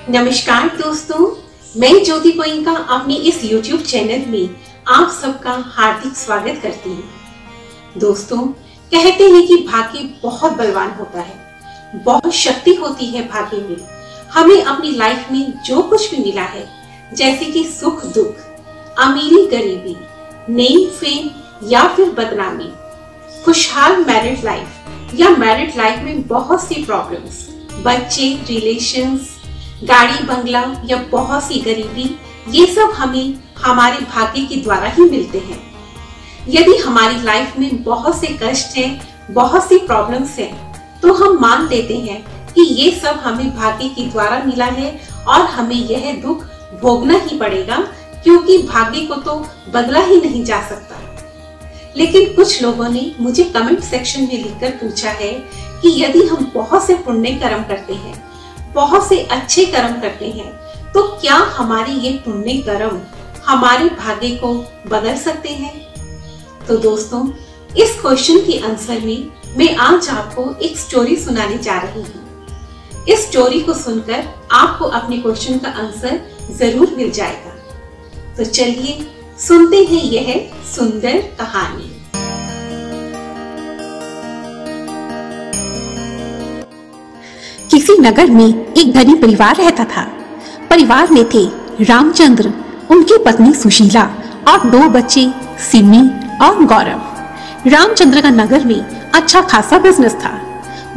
नमस्कार दोस्तों, मैं ज्योति गोयनका अपने इस YouTube चैनल में आप सबका हार्दिक स्वागत करती हूँ। दोस्तों, कहते हैं कि भाग्य बहुत बलवान होता है, बहुत शक्ति होती है भाग्य में। हमें अपनी लाइफ में जो कुछ भी मिला है, जैसे कि सुख दुख, अमीरी गरीबी, नेम फेम या फिर बदनामी, खुशहाल मैरिड लाइफ या मैरिड लाइफ में बहुत सी प्रॉब्लम्स, बच्चे, रिलेशंस, गाड़ी बंगला या बहुत सी गरीबी, ये सब हमें हमारे भाग्य के द्वारा ही मिलते हैं। यदि हमारी लाइफ में बहुत से कष्ट हैं, बहुत सी प्रॉब्लम्स हैं, तो हम मान लेते हैं कि ये सब हमें भाग्य के द्वारा मिला है और हमें यह दुख भोगना ही पड़ेगा, क्योंकि भाग्य को तो बदला ही नहीं जा सकता। लेकिन कुछ लोगों ने मुझे कमेंट सेक्शन में लिखकर पूछा है कि यदि हम बहुत से पुण्य कर्म करते हैं, बहुत से अच्छे कर्म करते हैं, तो क्या हमारे ये पुण्य कर्म हमारे भाग्य को बदल सकते हैं? तो दोस्तों, इस क्वेश्चन के आंसर में मैं आज आपको एक स्टोरी सुनाने जा रही हूँ। इस स्टोरी को सुनकर आपको अपने क्वेश्चन का आंसर जरूर मिल जाएगा। तो चलिए सुनते हैं यह सुंदर कहानी। किसी नगर में एक धनी परिवार रहता था। परिवार में थे रामचंद्र, उनकी पत्नी सुशीला और 2 बच्चे सिमी और गौरव। रामचंद्र का नगर में अच्छा खासा बिजनेस था।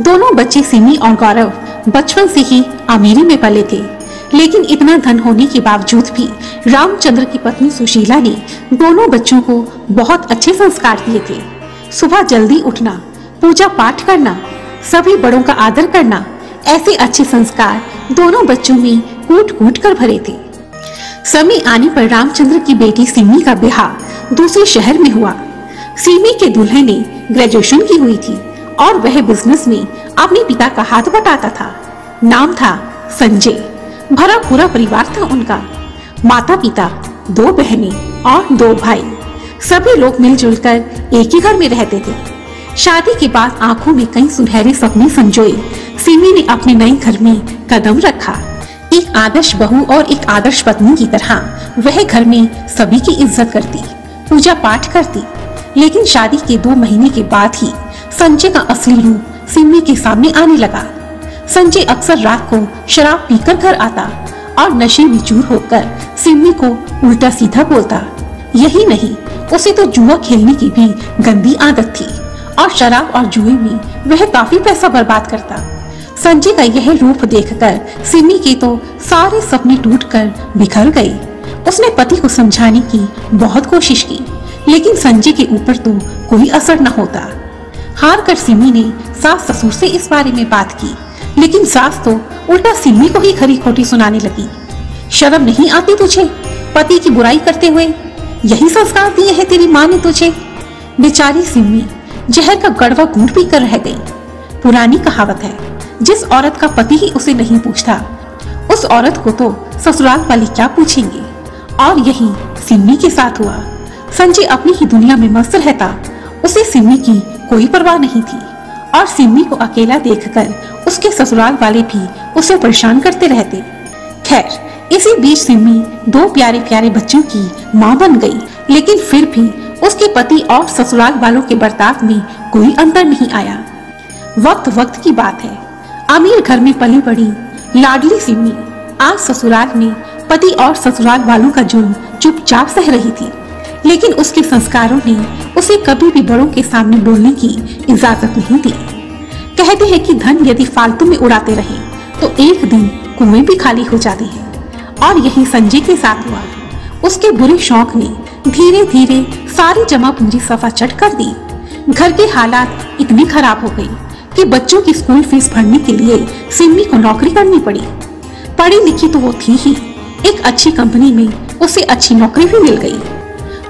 दोनों बच्चे सिमी और गौरव बचपन से ही अमीरी में पले थे, लेकिन इतना धन होने के बावजूद भी रामचंद्र की पत्नी सुशीला ने दोनों बच्चों को बहुत अच्छे संस्कार दिए थे। सुबह जल्दी उठना, पूजा पाठ करना, सभी बड़ों का आदर करना, ऐसे अच्छे संस्कार दोनों बच्चों में कूट कूट कर भरे थे। समय आने पर रामचंद्र की बेटी सिमी का ब्याह दूसरे शहर में हुआ। सिमी के दूल्हे ने ग्रेजुएशन की हुई थी और वह बिजनेस में अपने पिता का हाथ बटाता था। नाम था संजय। भरा पूरा परिवार था उनका, माता पिता, 2 बहनें और 2 भाई। सभी लोग मिलजुल कर एक ही घर में रहते थे। शादी के बाद आंखों में कई सुनहरे सपने संजोए सिमी ने अपने नए घर में कदम रखा। एक आदर्श बहू और एक आदर्श पत्नी की तरह वह घर में सभी की इज्जत करती, पूजा पाठ करती। लेकिन शादी के 2 महीने के बाद ही संजय का असली रूप सिमी के सामने आने लगा। संजय अक्सर रात को शराब पीकर घर आता और नशे में चूर होकर सिमी को उल्टा सीधा बोलता। यही नहीं, उसे तो जुआ खेलने की भी गंदी आदत थी और शराब और जुए में वह काफी पैसा बर्बाद करता। संजय का यह रूप देखकर सिमी के तो सारे सपने टूटकर बिखर गए। उसने पति को समझाने की बहुत कोशिश की, लेकिन संजय के ऊपर तो कोई असर न होता। हार कर सिमी ने सास ससुर से इस बारे में बात की, लेकिन सास तो उल्टा सिमी को ही खरी खोटी सुनाने लगी। शर्म नहीं आती तुझे पति की बुराई करते हुए? यही संस्कार दिए हैं तेरी माँ ने तुझे। बेचारी सिमी जहर का गड़वा घूंट पी कर रह गई। पुरानी कहावत है, जिस औरत का पति ही उसे नहीं पूछता, उस औरत को तो ससुराल वाले क्या पूछेंगे। और यही सिमी के साथ हुआ। संजय अपनी ही दुनिया में मस्त रहता, उसे सिमी की कोई परवाह नहीं थी और सिमी को अकेला देखकर उसके ससुराल वाले भी उसे परेशान करते रहते। खैर, इसी बीच सिमी 2 प्यारे प्यारे बच्चों की माँ बन गई, लेकिन फिर भी उसके पति और ससुराल वालों के बर्ताव में कोई अंतर नहीं आया। वक्त वक्त की बात है, अमीर घर में पली बड़ी लाडली सिमी आज ससुराल में पति और ससुराल वालों का जुर्म चुपचाप सह रही थी। लेकिन उसके संस्कारों ने उसे कभी भी बड़ों के सामने बोलने की इजाजत नहीं दी। कहते हैं कि धन यदि फालतू में उड़ाते रहे तो एक दिन कुएं भी खाली हो जाते हैं, और यही संजय के साथ हुआ। उसके बुरे शौक ने धीरे धीरे सारी जमा पूंजी सफा चट कर दी। घर के हालात इतने खराब हो गए कि बच्चों की स्कूल फीस भरने के लिए सिमी को नौकरी करनी पड़ी। पढ़ी लिखी तो वो थी ही, एक अच्छी कंपनी में उसे अच्छी नौकरी भी मिल गई।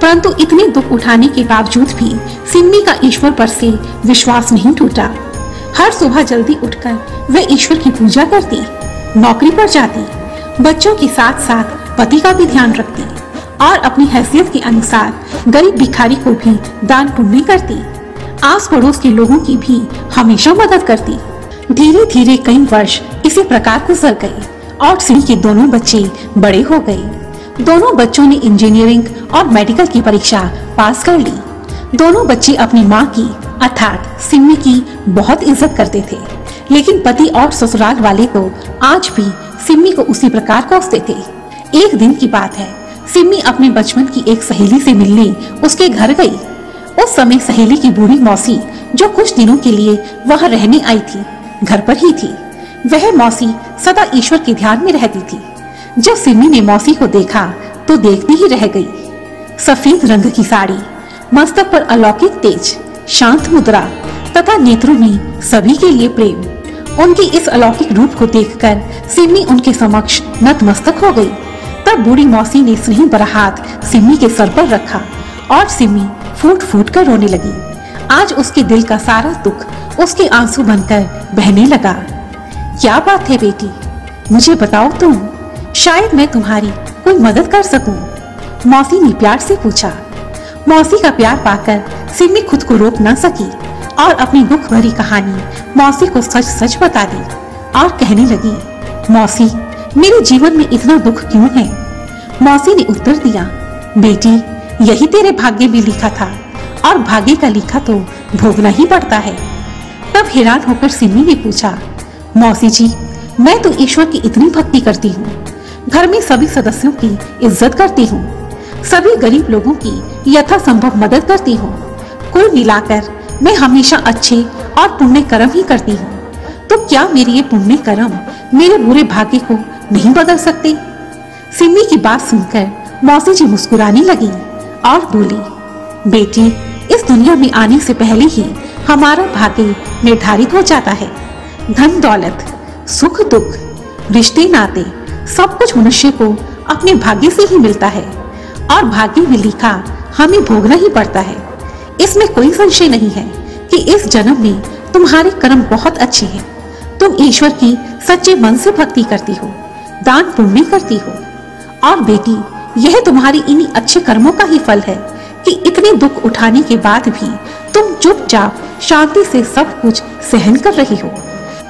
परंतु इतने दुख उठाने के बावजूद भी सिमी का ईश्वर पर से विश्वास नहीं टूटा। हर सुबह जल्दी उठकर वह ईश्वर की पूजा करती, नौकरी पर जाती, बच्चों के साथ साथ पति का भी ध्यान रखती और अपनी हैसियत के अनुसार गरीब भिखारी को भी दान पुण्य करती। आस पड़ोस के लोगों की भी हमेशा मदद करती। धीरे धीरे कई वर्ष इसी प्रकार गुजर गए और सिमी के दोनों बच्चे बड़े हो गए। दोनों बच्चों ने इंजीनियरिंग और मेडिकल की परीक्षा पास कर ली। दोनों बच्चे अपनी माँ की अर्थात सिमी की बहुत इज्जत करते थे, लेकिन पति और ससुराल वाले तो आज भी सिमी को उसी प्रकार कोसते थे। एक दिन की बात है, सिमी अपने बचपन की एक सहेली से मिलने उसके घर गई। उस समय सहेली की बूढ़ी मौसी, जो कुछ दिनों के लिए वहां रहने आई थी, घर पर ही थी। वह मौसी सदा ईश्वर के ध्यान में रहती थी। जब सिमी ने मौसी को देखा तो देखती ही रह गई। सफेद रंग की साड़ी, मस्तक पर अलौकिक तेज, शांत मुद्रा तथा नेत्रों में सभी के लिए प्रेम। उनके इस अलौकिक रूप को देखकर सिमी उनके समक्ष नतमस्तक हो गई। तब बूढ़ी मौसी ने स्नेह भरा हाथ सिमी के सर पर रखा और सिमी फूट फूट कर रोने लगी। आज उसके दिल का सारा दुख उसके आंसू बनकर बहने लगा। क्या बात है बेटी, मुझे बताओ तुम, शायद मैं तुम्हारी कोई मदद कर सकूं। मौसी ने प्यार से पूछा। मौसी का प्यार पाकर सिमी खुद को रोक न सकी और अपनी दुख भरी कहानी मौसी को सच सच बता दी और कहने लगी, मौसी, मेरे जीवन में इतना दुख क्यों है? मौसी ने उत्तर दिया, बेटी, यही तेरे भाग्य में लिखा था और भाग्य का लिखा तो भोगना ही पड़ता है। तब हैरान होकर सिमी ने पूछा, मौसी जी, मैं तो ईश्वर की इतनी भक्ति करती हूँ, घर में सभी सदस्यों की इज्जत करती हूँ, सभी गरीब लोगों की यथासंभव मदद करती हूँ। कुल मिलाकर मैं हमेशा अच्छे और पुण्य कर्म ही करती हूँ। तो क्या मेरे ये पुण्य कर्म मेरे बुरे भाग्य को नहीं बदल सकते? सिमी की बात सुनकर मौसी जी मुस्कुराने लगी और बोली, बेटी, इस दुनिया में आने से पहले ही हमारा भाग्य निर्धारित हो जाता है। धन दौलत, सुख दुख, रिश्ते नाते, सब कुछ मनुष्य को अपने भाग्य से ही मिलता है और भाग्य में लिखा हमें भोगना ही पड़ता है। इसमें कोई संशय नहीं है कि इस जन्म में तुम्हारे कर्म बहुत अच्छे हैं। तुम ईश्वर की सच्चे मन से भक्ति करती हो, दान पुण्य करती हो और बेटी, यह तुम्हारी इन्हीं अच्छे कर्मों का ही फल है कि इतने दुख उठाने के बाद भी तुम चुपचाप शांति से सब कुछ सहन कर रही हो।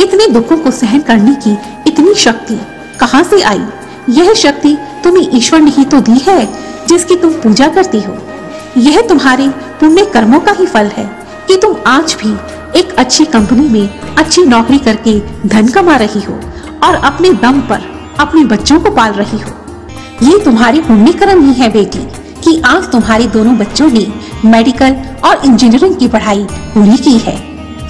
इतने दुखों को सहन करने की इतनी शक्ति कहां से आई? यह शक्ति तुम्हें ईश्वर ने ही तो दी है जिसकी तुम पूजा करती हो। यह तुम्हारे पुण्य कर्मों का ही फल है कि तुम आज भी एक अच्छी कंपनी में अच्छी नौकरी करके धन कमा रही हो और अपने दम पर अपने बच्चों को पाल रही हो। ये तुम्हारी पुण्य कर्म ही है बेटी कि आज तुम्हारे दोनों बच्चों ने मेडिकल और इंजीनियरिंग की पढ़ाई पूरी की है।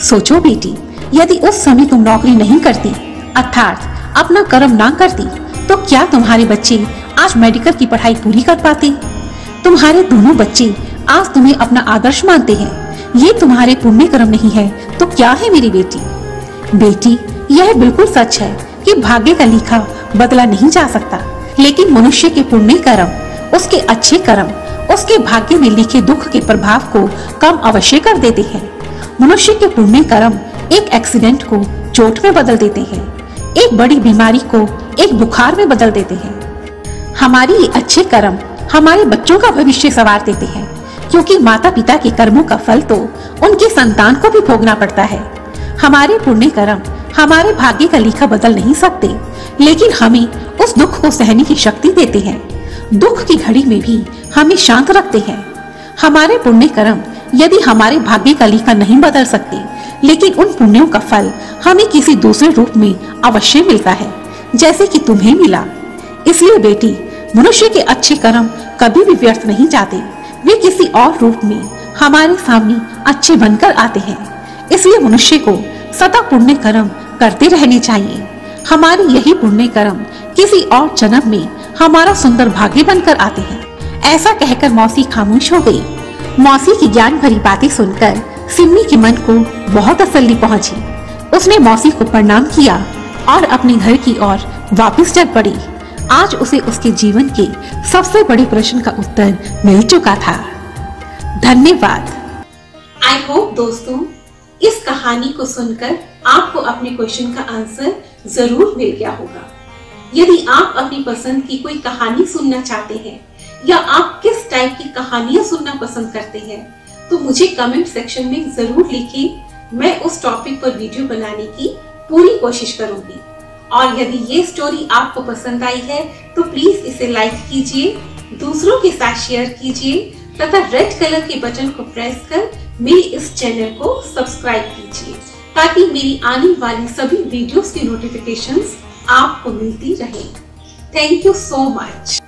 सोचो बेटी, यदि उस समय तुम नौकरी नहीं करती अर्थात अपना कर्म ना करती तो क्या तुम्हारे बच्चे आज मेडिकल की पढ़ाई पूरी कर पाते? तुम्हारे दोनों बच्चे आज तुम्हें अपना आदर्श मानते हैं। ये तुम्हारे पुण्य कर्म नहीं है तो क्या है मेरी बेटी? बेटी, यह बिल्कुल सच है कि भाग्य का लिखा बदला नहीं जा सकता, लेकिन मनुष्य के पुण्य कर्म, उसके अच्छे कर्म, उसके भाग्य में लिखे दुख के प्रभाव को कम अवश्य कर देते हैं। मनुष्य के पुण्य कर्म एक एक्सीडेंट को चोट में बदल देते हैं, एक बड़ी बीमारी को एक बुखार में बदल देते हैं। हमारे ये अच्छे कर्म हमारे बच्चों का भविष्य संवार देते हैं, क्योंकि माता पिता के कर्मों का फल तो उनके संतान को भी भोगना पड़ता है। हमारे पुण्य कर्म हमारे भाग्य का लिखा बदल नहीं सकते, लेकिन हमें उस दुख को सहने की शक्ति देते हैं। दुख की घड़ी में भी हमें शांत रखते हैं। हमारे पुण्य कर्म यदि हमारे भाग्य का लिखा नहीं बदल सकते, लेकिन उन पुण्यों का फल हमें किसी दूसरे रूप में अवश्य मिलता है, जैसे कि तुम्हें मिला। इसलिए बेटी, मनुष्य के अच्छे कर्म कभी भी व्यर्थ नहीं जाते, वे किसी और रूप में हमारे सामने अच्छे बनकर आते हैं। इसलिए मनुष्य को सदा पुण्य कर्म करते रहने चाहिए। हमारे यही पुण्य कर्म किसी और जन्म में हमारा सुंदर भाग्य बनकर आते हैं। ऐसा कहकर मौसी खामोश हो गई। मौसी की ज्ञान भरी बातें सुनकर सिमी के मन को बहुत तसल्ली पहुंची। उसने मौसी को प्रणाम किया और अपने घर की ओर वापस चल पड़ी। आज उसे उसके जीवन के सबसे बड़े प्रश्न का उत्तर मिल चुका था। धन्यवाद। आई होप दोस्तों, इस कहानी को सुनकर आपको अपने क्वेश्चन का आंसर जरूर मिल गया होगा। यदि आप अपनी पसंद की कोई कहानी सुनना चाहते हैं या आप किस टाइप की कहानियां सुनना पसंद करते हैं, तो मुझे कमेंट सेक्शन में जरूर लिखें। मैं उस टॉपिक पर वीडियो बनाने की पूरी कोशिश करूंगी। और यदि ये स्टोरी आपको पसंद आई है तो प्लीज इसे लाइक कीजिए, दूसरों के साथ शेयर कीजिए तथा रेड कलर के बटन को प्रेस कर मेरे इस चैनल को सब्सक्राइब कीजिए ताकि मेरी आने वाली सभी वीडियोस की नोटिफिकेशंस आपको मिलती रहे। Thank you so much.